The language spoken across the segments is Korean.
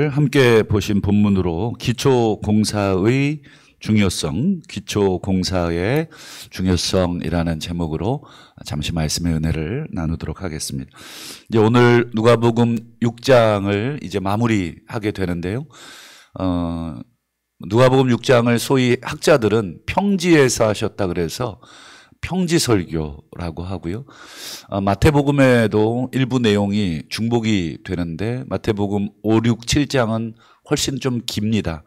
오늘 함께 보신 본문으로 기초공사의 중요성, 기초공사의 중요성이라는 제목으로 잠시 말씀의 은혜를 나누도록 하겠습니다. 이제 오늘 누가복음 6장을 이제 마무리하게 되는데요. 누가복음 6장을 소위 학자들은 평지에서 하셨다 그래서 평지설교라고 하고요. 마태복음에도 일부 내용이 중복이 되는데 마태복음 5, 6, 7장은 훨씬 좀 깁니다.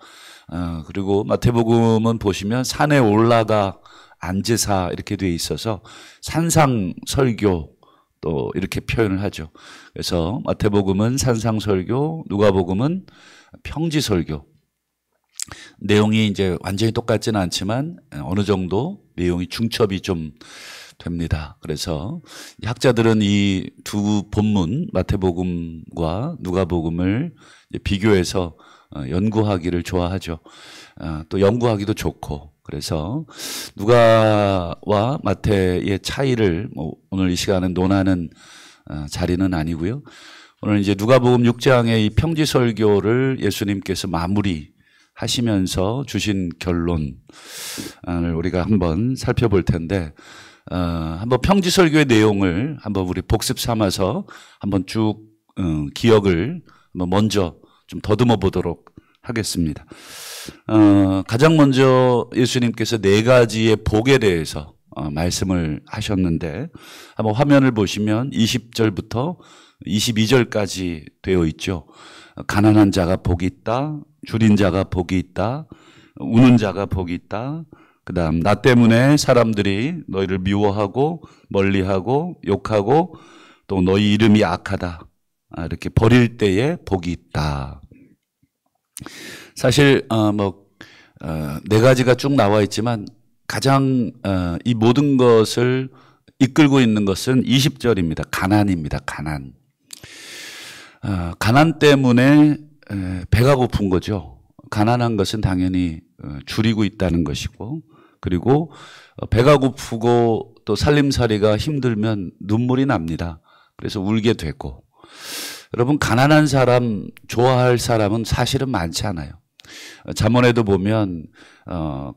그리고 마태복음은 보시면 산에 올라가 앉으사 이렇게 돼 있어서 산상설교 또 이렇게 표현을 하죠. 그래서 마태복음은 산상설교, 누가복음은 평지설교. 내용이 이제 완전히 똑같지는 않지만 어느 정도 내용이 중첩이 좀 됩니다. 그래서 학자들은 이 두 본문 마태복음과 누가복음을 비교해서 연구하기를 좋아하죠. 또 연구하기도 좋고 그래서 누가와 마태의 차이를 오늘 이 시간은 논하는 자리는 아니고요. 오늘 이제 누가복음 6장의 이 평지설교를 예수님께서 마무리하시면서 주신 결론을 우리가 한번 살펴볼 텐데 한번 평지설교의 내용을 한번 우리 복습 삼아서 한번 쭉 기억을 한번 먼저 좀 더듬어 보도록 하겠습니다. 가장 먼저 예수님께서 네 가지의 복에 대해서 말씀을 하셨는데 한번 화면을 보시면 20절부터 22절까지 되어 있죠. 가난한 자가 복이 있다. 줄인 자가 복이 있다. 우는 자가 복이 있다. 그 다음 나 때문에 사람들이 너희를 미워하고 멀리하고 욕하고 또 너희 이름이 악하다. 이렇게 버릴 때에 복이 있다. 사실 네 가지가 쭉 나와 있지만 가장 이 모든 것을 이끌고 있는 것은 20절입니다. 가난입니다. 가난. 가난 때문에 배가 고픈 거죠. 가난한 것은 당연히 줄이고 있다는 것이고 그리고 배가 고프고 또 살림살이가 힘들면 눈물이 납니다. 그래서 울게 되고 여러분 가난한 사람 좋아할 사람은 사실은 많지 않아요. 잠언에도 보면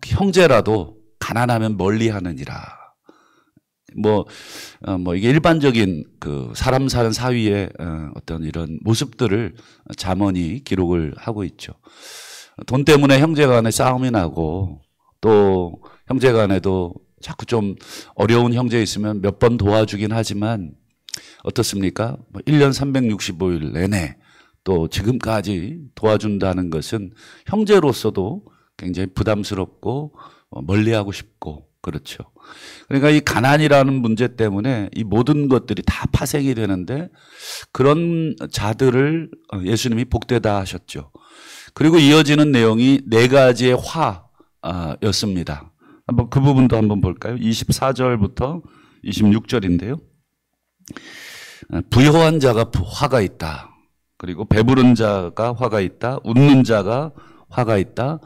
형제라도 가난하면 멀리하느니라. 이게 일반적인 그 사람 사는 사위의 어떤 이런 모습들을 잠언이 기록을 하고 있죠. 돈 때문에 형제간에 싸움이 나고 또 형제간에도 자꾸 좀 어려운 형제 있으면 몇 번 도와주긴 하지만 어떻습니까? 1년 365일 내내 또 지금까지 도와준다는 것은 형제로서도 굉장히 부담스럽고 멀리하고 싶고 그렇죠. 그러니까 이 가난이라는 문제 때문에 이 모든 것들이 다 파생이 되는데 그런 자들을 예수님이 복되다 하셨죠. 그리고 이어지는 내용이 네 가지의 화였습니다. 한번 그 부분도 한번 볼까요? 24절부터 26절인데요. 부요한 자가 화가 있다. 그리고 배부른 자가 화가 있다. 웃는 자가 화가 있다.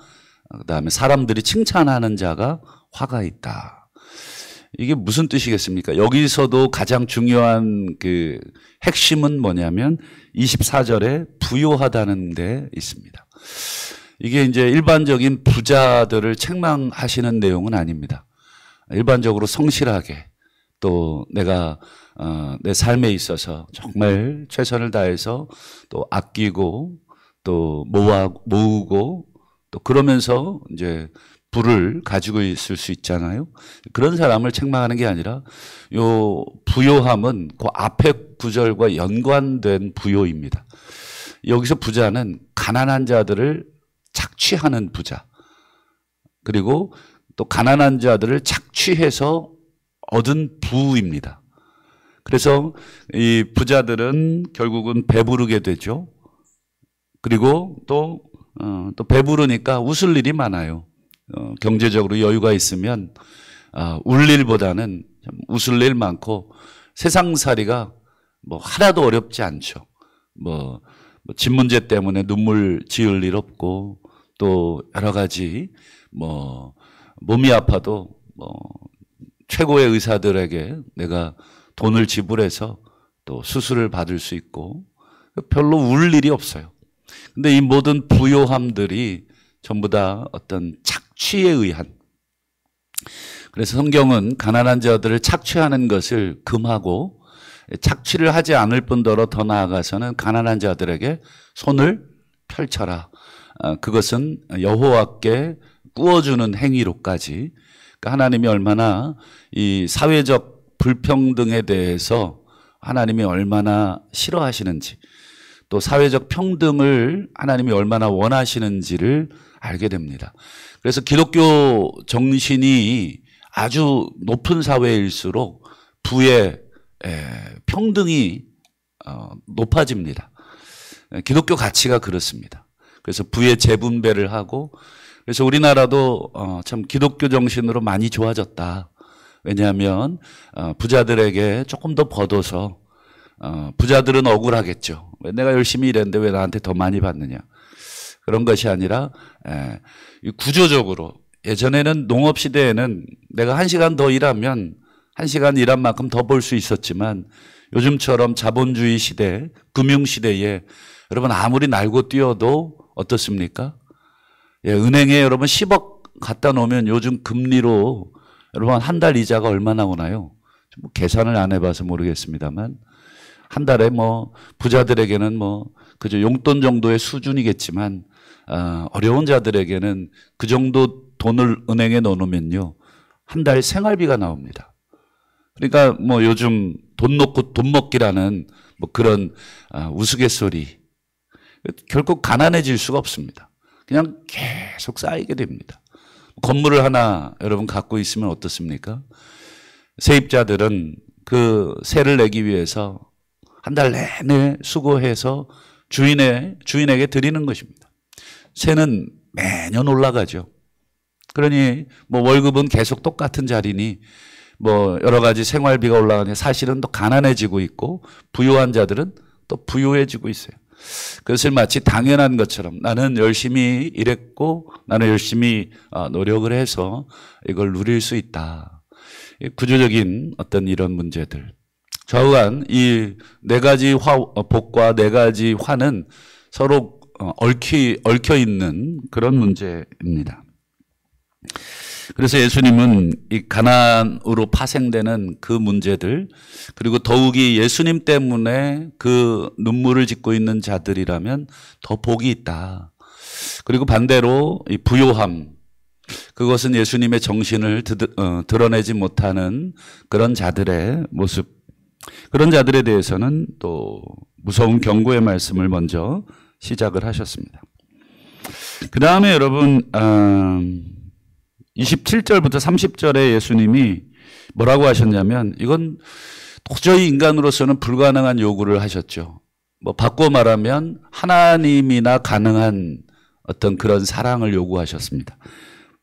그다음에 사람들이 칭찬하는 자가 화가 있다. 이게 무슨 뜻이겠습니까? 여기서도 가장 중요한 그 핵심은 뭐냐면 24절에 부요하다는 데 있습니다. 이게 이제 일반적인 부자들을 책망하시는 내용은 아닙니다. 일반적으로 성실하게 또 내가 내 삶에 있어서 정말 최선을 다해서 또 아끼고 또 모으고 또 그러면서 이제 부를 가지고 있을 수 있잖아요. 그런 사람을 책망하는 게 아니라 요 부요함은 그 앞에 구절과 연관된 부요입니다. 여기서 부자는 가난한 자들을 착취하는 부자 그리고 또 가난한 자들을 착취해서 얻은 부입니다. 그래서 이 부자들은 결국은 배부르게 되죠. 그리고 또 배부르니까 웃을 일이 많아요. 경제적으로 여유가 있으면 울 일보다는 웃을 일 많고 세상살이가 하나도 어렵지 않죠. 집 문제 때문에 눈물 지을 일 없고 또 여러 가지 몸이 아파도 최고의 의사들에게 내가 돈을 지불해서 또 수술을 받을 수 있고 별로 울 일이 없어요. 근데 이 모든 부요함들이 전부 다 어떤 착취에 의한, 그래서 성경은 가난한 자들을 착취하는 것을 금하고 착취를 하지 않을 뿐더러 더 나아가서는 가난한 자들에게 손을 펼쳐라. 그것은 여호와께 구워주는 행위로까지, 그러니까 하나님이 얼마나 이 사회적 불평등에 대해서 하나님이 얼마나 싫어하시는지, 또 사회적 평등을 하나님이 얼마나 원하시는지를 알게 됩니다. 그래서 기독교 정신이 아주 높은 사회일수록 부의 평등이 높아집니다. 기독교 가치가 그렇습니다. 그래서 부의 재분배를 하고, 그래서 우리나라도 참 기독교 정신으로 많이 좋아졌다. 왜냐하면 부자들에게 조금 더 벌어서, 부자들은 억울하겠죠. 왜 내가 열심히 일했는데 왜 나한테 더 많이 받느냐. 그런 것이 아니라 구조적으로, 예전에는 농업시대에는 내가 1시간 더 일하면 1시간 일한 만큼 더 벌 수 있었지만, 요즘처럼 자본주의 시대, 금융시대에 여러분 아무리 날고 뛰어도 어떻습니까? 예, 은행에 여러분 10억 갖다 놓으면 요즘 금리로 여러분 한 달 이자가 얼마나 오나요? 뭐 계산을 안 해봐서 모르겠습니다만 한 달에 뭐 부자들에게는 뭐 그저 용돈 정도의 수준이겠지만 어려운 자들에게는 그 정도 돈을 은행에 넣어놓으면요 한 달 생활비가 나옵니다. 그러니까 뭐 요즘 돈 놓고 돈 먹기라는 뭐 그런 우스갯소리, 결국 가난해질 수가 없습니다. 그냥 계속 쌓이게 됩니다. 건물을 하나 여러분 갖고 있으면 어떻습니까? 세입자들은 그 세를 내기 위해서 한 달 내내 수고해서 주인에게 드리는 것입니다. 세는 매년 올라가죠. 그러니 뭐 월급은 계속 똑같은 자리니 뭐 여러 가지 생활비가 올라가니 사실은 또 가난해지고 있고, 부유한 자들은 또 부유해지고 있어요. 그것을 마치 당연한 것처럼 나는 열심히 일했고 나는 열심히 노력을 해서 이걸 누릴 수 있다. 구조적인 어떤 이런 문제들, 좌우간 이 네 가지 복과 네 가지 화는 서로 얽혀 있는 그런 문제입니다. 그래서 예수님은 이 가난으로 파생되는 그 문제들, 그리고 더욱이 예수님 때문에 그 눈물을 짓고 있는 자들이라면 더 복이 있다. 그리고 반대로 이 부요함, 그것은 예수님의 정신을 드러내지 못하는 그런 자들의 모습, 그런 자들에 대해서는 또 무서운 경고의 말씀을 먼저 시작을 하셨습니다. 그 다음에 여러분 27절부터 30절에 예수님이 뭐라고 하셨냐면, 이건 도저히 인간으로서는 불가능한 요구를 하셨죠. 뭐 바꿔 말하면 하나님이나 가능한 어떤 그런 사랑을 요구하셨습니다.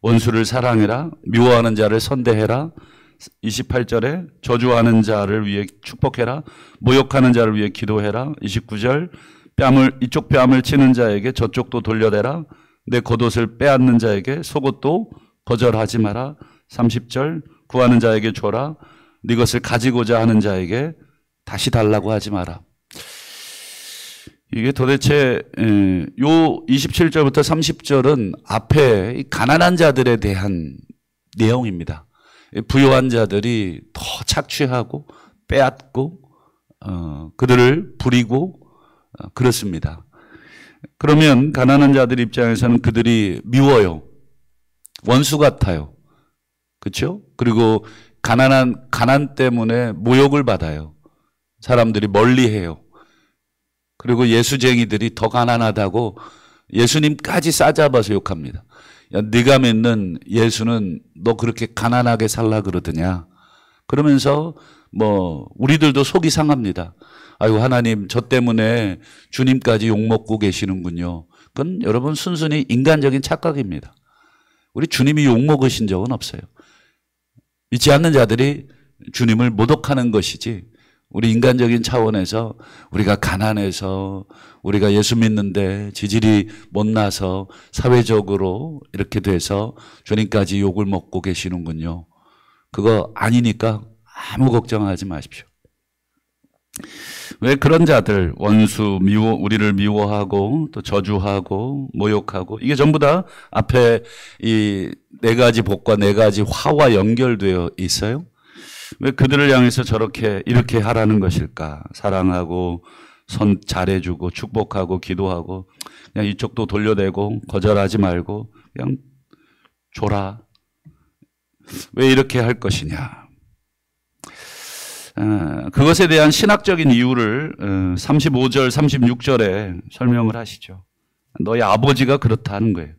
원수를 사랑해라, 미워하는 자를 선대해라. 28절에 저주하는 자를 위해 축복해라, 모욕하는 자를 위해 기도해라. 29절 이쪽 뺨을 치는 자에게 저쪽도 돌려대라, 내 겉옷을 빼앗는 자에게 속옷도 거절하지 마라. 30절 구하는 자에게 줘라, 네 것을 가지고자 하는 자에게 다시 달라고 하지 마라. 이게 도대체 요 27절부터 30절은 앞에 가난한 자들에 대한 내용입니다. 부유한 자들이 더 착취하고 빼앗고 그들을 부리고 그렇습니다. 그러면 가난한 자들 입장에서는 그들이 미워요. 원수 같아요. 그렇죠? 그리고 가난 때문에 모욕을 받아요. 사람들이 멀리해요. 그리고 예수쟁이들이 더 가난하다고 예수님까지 싸잡아서 욕합니다. 야, 네가 믿는 예수는 너 그렇게 가난하게 살라 그러더냐. 그러면서 뭐 우리들도 속이 상합니다. 아이고 하나님, 저 때문에 주님까지 욕먹고 계시는군요. 그건 여러분 순순히 인간적인 착각입니다. 우리 주님이 욕먹으신 적은 없어요. 믿지 않는 자들이 주님을 모독하는 것이지, 우리 인간적인 차원에서 우리가 가난해서 우리가 예수 믿는데 지질이 못나서 사회적으로 이렇게 돼서 주님까지 욕을 먹고 계시는군요. 그거 아니니까 아무 걱정하지 마십시오. 왜 그런 자들, 원수, 우리를 미워하고 또 저주하고 모욕하고 이게 전부 다 앞에 이 네 가지 복과 네 가지 화와 연결되어 있어요? 왜 그들을 향해서 이렇게 하라는 것일까? 사랑하고 선 잘해주고 축복하고 기도하고 그냥 이쪽도 돌려대고 거절하지 말고 그냥 줘라. 왜 이렇게 할 것이냐? 그것에 대한 신학적인 이유를 35절, 36절에 설명을 하시죠. 너희 아버지가 그렇다는 거예요.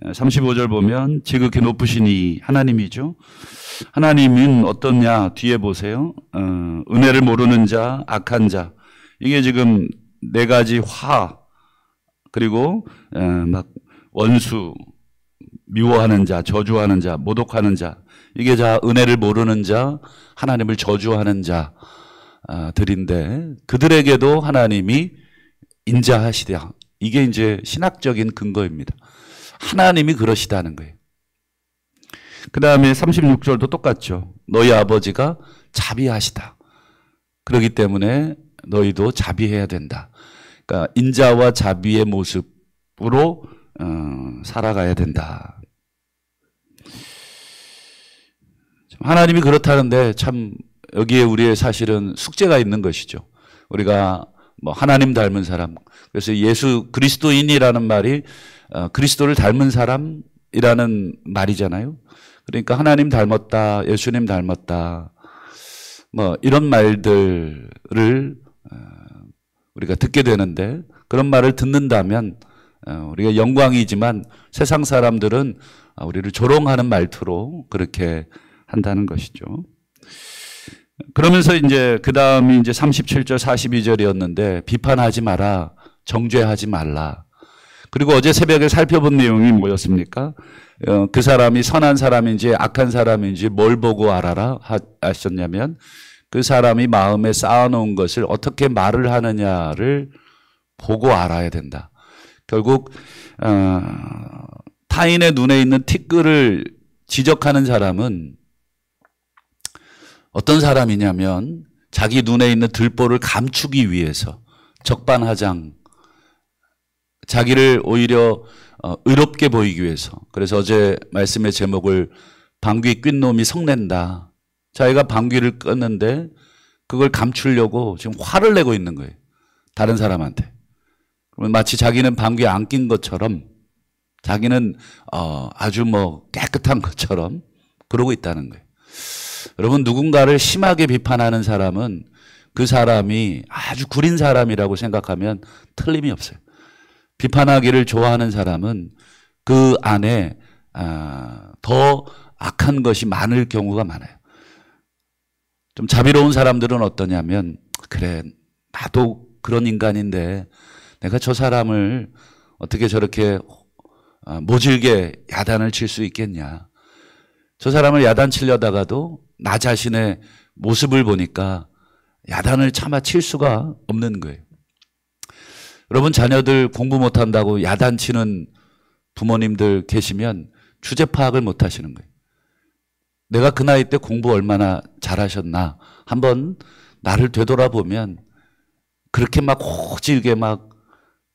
35절 보면 지극히 높으신 이 하나님이죠. 하나님은 어떠냐? 뒤에 보세요. 은혜를 모르는 자, 악한 자. 이게 지금 네 가지 화, 그리고 막 원수, 미워하는 자, 저주하는 자, 모독하는 자. 이게 다 은혜를 모르는 자, 하나님을 저주하는 자들인데 그들에게도 하나님이 인자하시다. 이게 이제 신학적인 근거입니다. 하나님이 그러시다는 거예요. 그 다음에 36절도 똑같죠. 너희 아버지가 자비하시다. 그렇기 때문에 너희도 자비해야 된다. 그러니까 인자와 자비의 모습으로 살아가야 된다. 하나님이 그렇다는데 참 여기에 우리의 사실은 숙제가 있는 것이죠. 우리가 뭐 하나님 닮은 사람, 그래서 예수 그리스도인이라는 말이 그리스도를 닮은 사람이라는 말이잖아요. 그러니까 하나님 닮았다, 예수님 닮았다, 뭐 이런 말들을 우리가 듣게 되는데 그런 말을 듣는다면 우리가 영광이지만 세상 사람들은 우리를 조롱하는 말투로 그렇게 한다는 것이죠. 그러면서 이제 그 다음이 이제 37절 42절이었는데 비판하지 마라, 정죄하지 말라. 그리고 어제 새벽에 살펴본 내용이 뭐였습니까? 그 사람이 선한 사람인지 악한 사람인지 뭘 보고 알아라 하셨냐면 그 사람이 마음에 쌓아놓은 것을 어떻게 말을 하느냐를 보고 알아야 된다. 결국 타인의 눈에 있는 티끌을 지적하는 사람은 어떤 사람이냐면 자기 눈에 있는 들보를 감추기 위해서 적반하장, 자기를 오히려 의롭게 보이기 위해서. 그래서 어제 말씀의 제목을 방귀 낀 놈이 성낸다. 자기가 방귀를 껐는데 그걸 감추려고 지금 화를 내고 있는 거예요. 다른 사람한테. 그러면 마치 자기는 방귀 안 낀 것처럼 자기는 아주 뭐 깨끗한 것처럼 그러고 있다는 거예요. 여러분, 누군가를 심하게 비판하는 사람은 그 사람이 아주 구린 사람이라고 생각하면 틀림이 없어요. 비판하기를 좋아하는 사람은 그 안에 더 악한 것이 많을 경우가 많아요. 좀 자비로운 사람들은 어떠냐면 그래, 나도 그런 인간인데 내가 저 사람을 어떻게 저렇게 모질게 야단을 칠 수 있겠냐. 저 사람을 야단치려다가도 나 자신의 모습을 보니까 야단을 차마 칠 수가 없는 거예요. 여러분, 자녀들 공부 못한다고 야단치는 부모님들 계시면 주제 파악을 못 하시는 거예요. 내가 그 나이 때 공부 얼마나 잘하셨나 한번 나를 되돌아보면 그렇게 막 호질게 막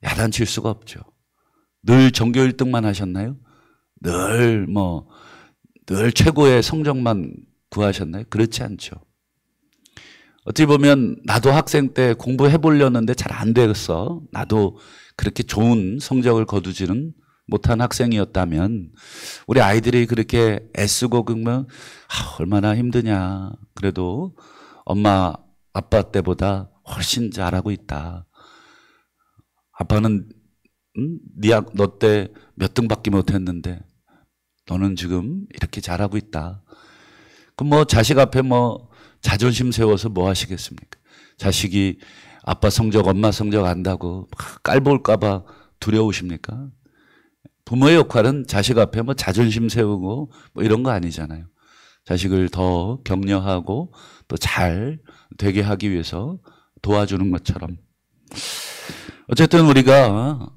야단칠 수가 없죠. 늘 전교 1등만 하셨나요? 늘 최고의 성적만 구하셨나요? 그렇지 않죠. 어떻게 보면 나도 학생 때 공부해 보려는데 잘 안 되겠어. 나도 그렇게 좋은 성적을 거두지는 못한 학생이었다면 우리 아이들이 그렇게 애쓰고 그러면 얼마나 힘드냐. 그래도 엄마 아빠 때보다 훨씬 잘하고 있다. 아빠는 너 때 몇 등밖에 못했는데 너는 지금 이렇게 잘하고 있다. 그럼 뭐 자식 앞에 뭐 자존심 세워서 뭐 하시겠습니까? 자식이 아빠 성적, 엄마 성적 안다고 깔볼까 봐 두려우십니까? 부모의 역할은 자식 앞에 뭐 자존심 세우고 뭐 이런 거 아니잖아요. 자식을 더 격려하고 또 잘 되게 하기 위해서 도와주는 것처럼. 어쨌든 우리가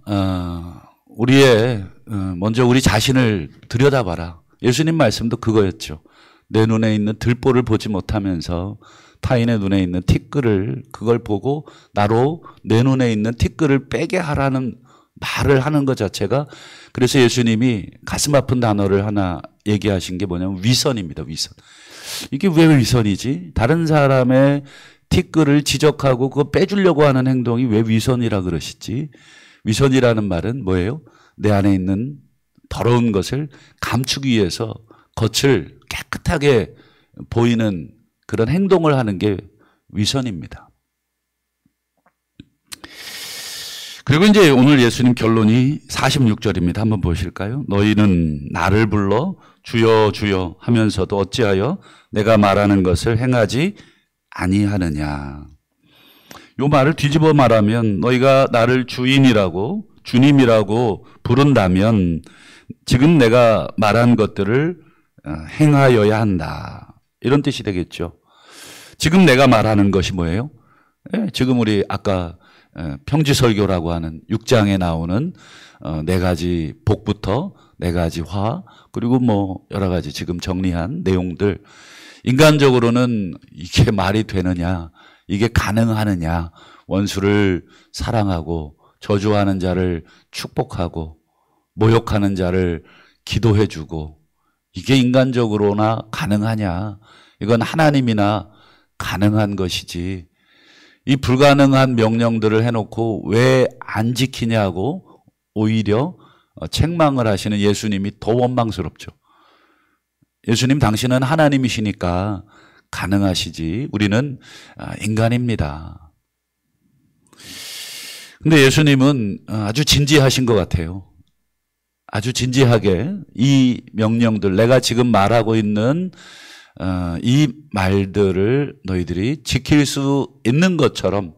먼저 우리 자신을 들여다봐라. 예수님 말씀도 그거였죠. 내 눈에 있는 들보를 보지 못하면서 타인의 눈에 있는 티끌을 그걸 보고 나로 내 눈에 있는 티끌을 빼게 하라는 말을 하는 것 자체가 그래서 예수님이 가슴 아픈 단어를 하나 얘기하신 게 뭐냐면 위선입니다. 위선. 이게 왜 위선이지? 다른 사람의 티끌을 지적하고 그거 빼주려고 하는 행동이 왜 위선이라 그러시지? 위선이라는 말은 뭐예요? 내 안에 있는 더러운 것을 감추기 위해서 겉을 깨끗하게 보이는 그런 행동을 하는 게 위선입니다. 그리고 이제 오늘 예수님 결론이 46절입니다. 한번 보실까요? 너희는 나를 불러 주여 주여 하면서도 어찌하여 내가 말하는 것을 행하지 아니하느냐. 이 말을 뒤집어 말하면 너희가 나를 주인이라고 주님이라고 부른다면 지금 내가 말한 것들을 행하여야 한다. 이런 뜻이 되겠죠. 지금 내가 말하는 것이 뭐예요? 지금 우리 아까 평지설교라고 하는 6장에 나오는 네 가지 복부터 네 가지 화 그리고 뭐 여러 가지 지금 정리한 내용들 인간적으로는 이게 말이 되느냐 이게 가능하느냐 원수를 사랑하고 저주하는 자를 축복하고 모욕하는 자를 기도해주고 이게 인간적으로나 가능하냐 이건 하나님이나 가능한 것이지 이 불가능한 명령들을 해놓고 왜 안 지키냐고 오히려 책망을 하시는 예수님이 더 원망스럽죠. 예수님 당신은 하나님이시니까 가능하시지 우리는 인간입니다. 근데 예수님은 아주 진지하신 것 같아요. 아주 진지하게 이 명령들 내가 지금 말하고 있는 이 말들을 너희들이 지킬 수 있는 것처럼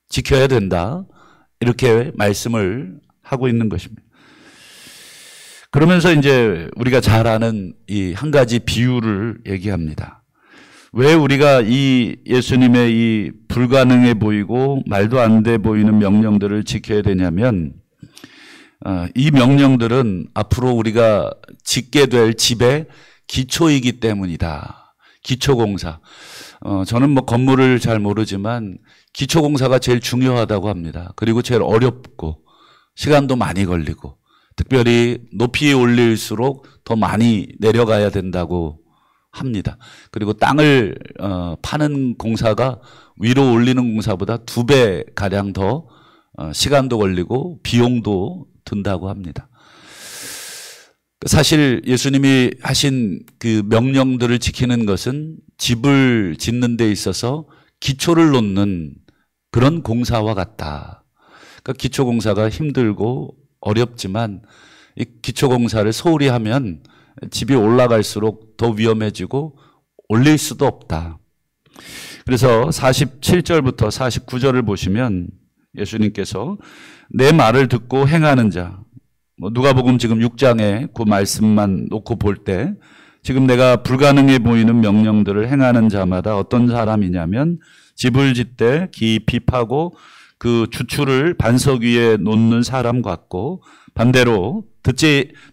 지켜야 된다. 이렇게 말씀을 하고 있는 것입니다. 그러면서 이제 우리가 잘 아는 이 한 가지 비유를 얘기합니다. 왜 우리가 이 예수님의 이 불가능해 보이고 말도 안 돼 보이는 명령들을 지켜야 되냐면 이 명령들은 앞으로 우리가 짓게 될 집의 기초이기 때문이다. 기초공사. 저는 뭐 건물을 잘 모르지만 기초공사가 제일 중요하다고 합니다. 그리고 제일 어렵고 시간도 많이 걸리고 특별히 높이 올릴수록 더 많이 내려가야 된다고 합니다. 그리고 땅을 파는 공사가 위로 올리는 공사보다 2배 가량 더 시간도 걸리고 비용도 든다고 합니다. 사실 예수님이 하신 그 명령들을 지키는 것은 집을 짓는 데 있어서 기초를 놓는 그런 공사와 같다. 그러니까 기초공사가 힘들고 어렵지만 이 기초공사를 소홀히 하면 집이 올라갈수록 더 위험해지고 올릴 수도 없다. 그래서 47절부터 49절을 보시면 예수님께서 내 말을 듣고 행하는 자 누가복음 지금 6장에 그 말씀만 놓고 볼 때 지금 내가 불가능해 보이는 명령들을 행하는 자마다 어떤 사람이냐면 집을 짓되 깊이 파고 그 주추를 반석 위에 놓는 사람 같고 반대로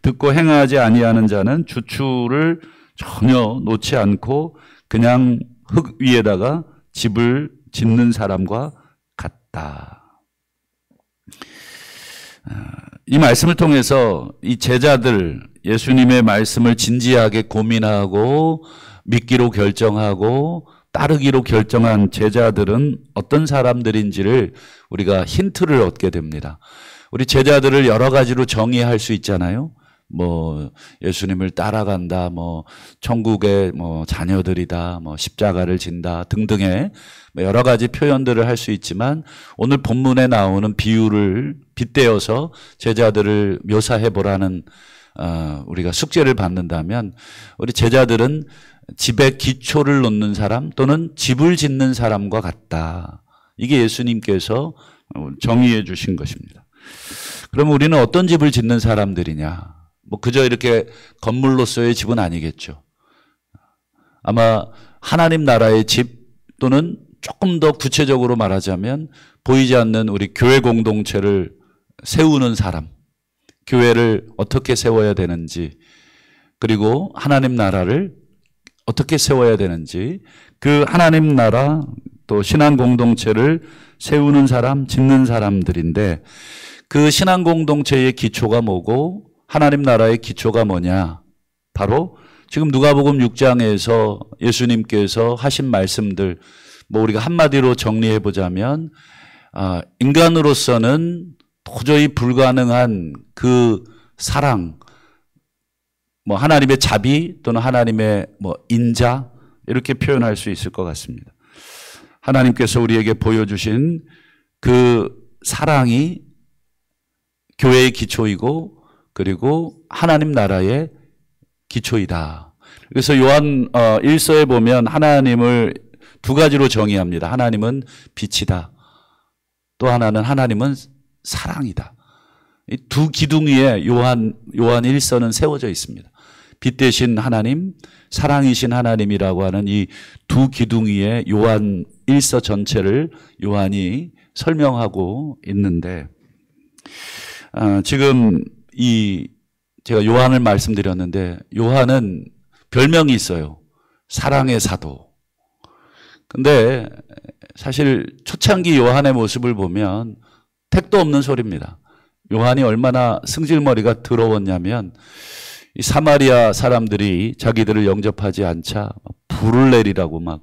듣고 행하지 아니하는 자는 주추를 전혀 놓지 않고 그냥 흙 위에다가 집을 짓는 사람과 같다. 이 말씀을 통해서 이 제자들 예수님의 말씀을 진지하게 고민하고 믿기로 결정하고 따르기로 결정한 제자들은 어떤 사람들인지를 우리가 힌트를 얻게 됩니다. 우리 제자들을 여러 가지로 정의할 수 있잖아요. 뭐 예수님을 따라간다, 뭐 천국의 뭐 자녀들이다, 뭐 십자가를 진다 등등의 여러 가지 표현들을 할 수 있지만 오늘 본문에 나오는 비유를 빗대어서 제자들을 묘사해 보라는 우리가 숙제를 받는다면 우리 제자들은 집에 기초를 놓는 사람 또는 집을 짓는 사람과 같다. 이게 예수님께서 정의해 주신 것입니다. 그럼 우리는 어떤 집을 짓는 사람들이냐? 뭐 그저 이렇게 건물로서의 집은 아니겠죠. 아마 하나님 나라의 집 또는 조금 더 구체적으로 말하자면 보이지 않는 우리 교회 공동체를 세우는 사람, 교회를 어떻게 세워야 되는지 그리고 하나님 나라를 어떻게 세워야 되는지 그 하나님 나라 또 신앙 공동체를 세우는 사람, 짓는 사람들인데 그 신앙 공동체의 기초가 뭐고 하나님 나라의 기초가 뭐냐? 바로 지금 누가복음 6장에서 예수님께서 하신 말씀들, 뭐 우리가 한마디로 정리해 보자면 인간으로서는 도저히 불가능한 그 사랑, 뭐 하나님의 자비 또는 하나님의 뭐 인자 이렇게 표현할 수 있을 것 같습니다. 하나님께서 우리에게 보여주신 그 사랑이 교회의 기초이고 그리고 하나님 나라의 기초이다. 그래서 요한 1서에 보면 하나님을 두 가지로 정의합니다. 하나님은 빛이다. 또 하나는 하나님은 사랑이다. 이 두 기둥 위에 요한 1서는 세워져 있습니다. 빛 대신 하나님, 사랑이신 하나님이라고 하는 이 두 기둥 위에 요한 1서 전체를 요한이 설명하고 있는데 지금 제가 요한을 말씀드렸는데 요한은 별명이 있어요. 사랑의 사도. 근데 사실 초창기 요한의 모습을 보면 택도 없는 소리입니다. 요한이 얼마나 승질머리가 더러웠냐면 이 사마리아 사람들이 자기들을 영접하지 않자 불을 내리라고 막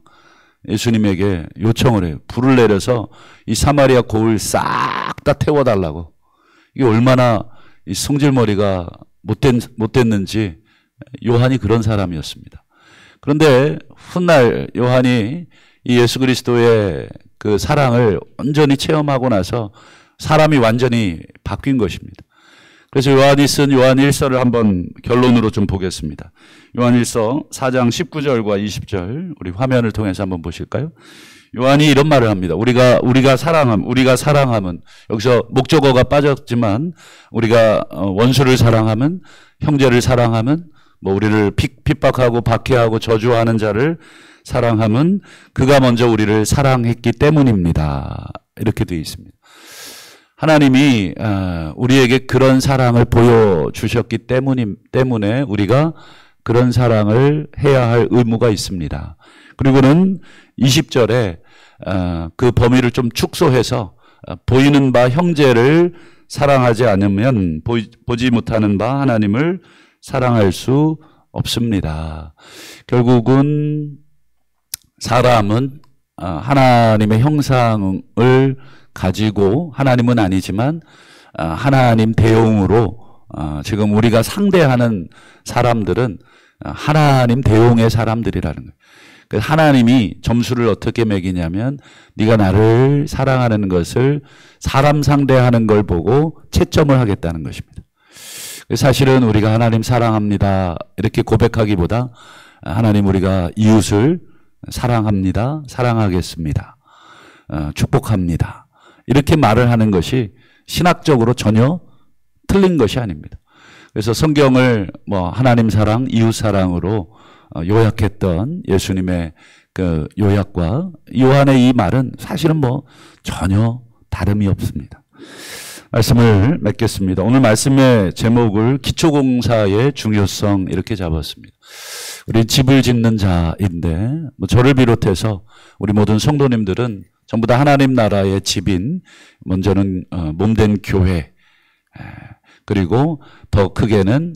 예수님에게 요청을 해요. 불을 내려서 이 사마리아 고을 싹 다 태워달라고. 이게 얼마나 이 성질머리가 못됐는지 요한이 그런 사람이었습니다. 그런데 훗날 요한이 이 예수 그리스도의 그 사랑을 온전히 체험하고 나서 사람이 완전히 바뀐 것입니다. 그래서 요한이 쓴 요한 1서를 한번 결론으로 좀 보겠습니다. 요한 1서 4장 19절과 20절 우리 화면을 통해서 한번 보실까요? 요한이 이런 말을 합니다. 우리가 사랑함은 여기서 목적어가 빠졌지만 우리가 원수를 사랑하면 형제를 사랑하면 뭐 우리를 핍박하고 박해하고 저주하는 자를 사랑하면 그가 먼저 우리를 사랑했기 때문입니다. 이렇게 되어 있습니다. 하나님이 우리에게 그런 사랑을 보여주셨기 때문에 우리가 그런 사랑을 해야 할 의무가 있습니다. 그리고는 20절에 그 범위를 좀 축소해서 보이는 바 형제를 사랑하지 않으면 보지 못하는 바 하나님을 사랑할 수 없습니다. 결국은 사람은 하나님의 형상을 가지고 하나님은 아니지만 하나님 대용으로 지금 우리가 상대하는 사람들은 하나님 대용의 사람들이라는 거예요. 하나님이 점수를 어떻게 매기냐면 네가 나를 사랑하는 것을 사람 상대하는 걸 보고 채점을 하겠다는 것입니다. 사실은 우리가 하나님 사랑합니다 이렇게 고백하기보다 하나님 우리가 이웃을 사랑합니다, 사랑하겠습니다, 축복합니다 이렇게 말을 하는 것이 신학적으로 전혀 틀린 것이 아닙니다. 그래서 성경을 뭐 하나님 사랑, 이웃 사랑으로 요약했던 예수님의 그 요약과 요한의 이 말은 사실은 뭐 전혀 다름이 없습니다. 말씀을 맺겠습니다. 오늘 말씀의 제목을 기초공사의 중요성 이렇게 잡았습니다. 우리 집을 짓는 자인데 뭐 저를 비롯해서 우리 모든 성도님들은 전부 다 하나님 나라의 집인 먼저는 몸된 교회 그리고 더 크게는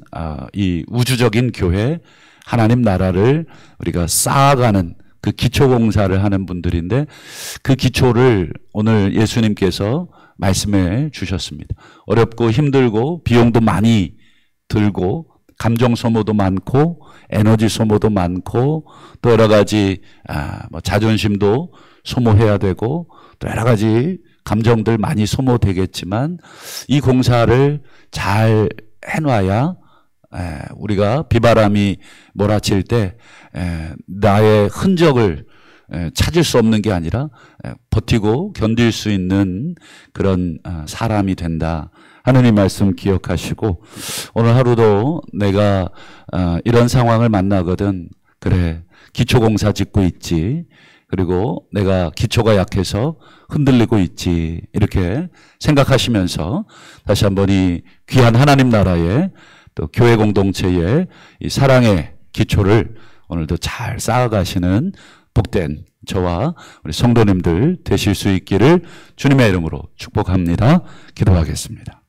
이 우주적인 교회 하나님 나라를 우리가 쌓아가는 그 기초공사를 하는 분들인데 그 기초를 오늘 예수님께서 말씀해 주셨습니다. 어렵고 힘들고 비용도 많이 들고 감정 소모도 많고 에너지 소모도 많고 또 여러 가지 뭐 자존심도 소모해야 되고 또 여러 가지 감정들 많이 소모되겠지만 이 공사를 잘 해놔야 우리가 비바람이 몰아칠 때 나의 흔적을 찾을 수 없는 게 아니라 버티고 견딜 수 있는 그런 사람이 된다. 하느님 말씀 기억하시고 오늘 하루도 내가 이런 상황을 만나거든 그래 기초공사 짓고 있지 그리고 내가 기초가 약해서 흔들리고 있지 이렇게 생각하시면서 다시 한번 이 귀한 하나님 나라의 또 교회 공동체의 이 사랑의 기초를 오늘도 잘 쌓아가시는 복된 저와 우리 성도님들 되실 수 있기를 주님의 이름으로 축복합니다. 기도하겠습니다.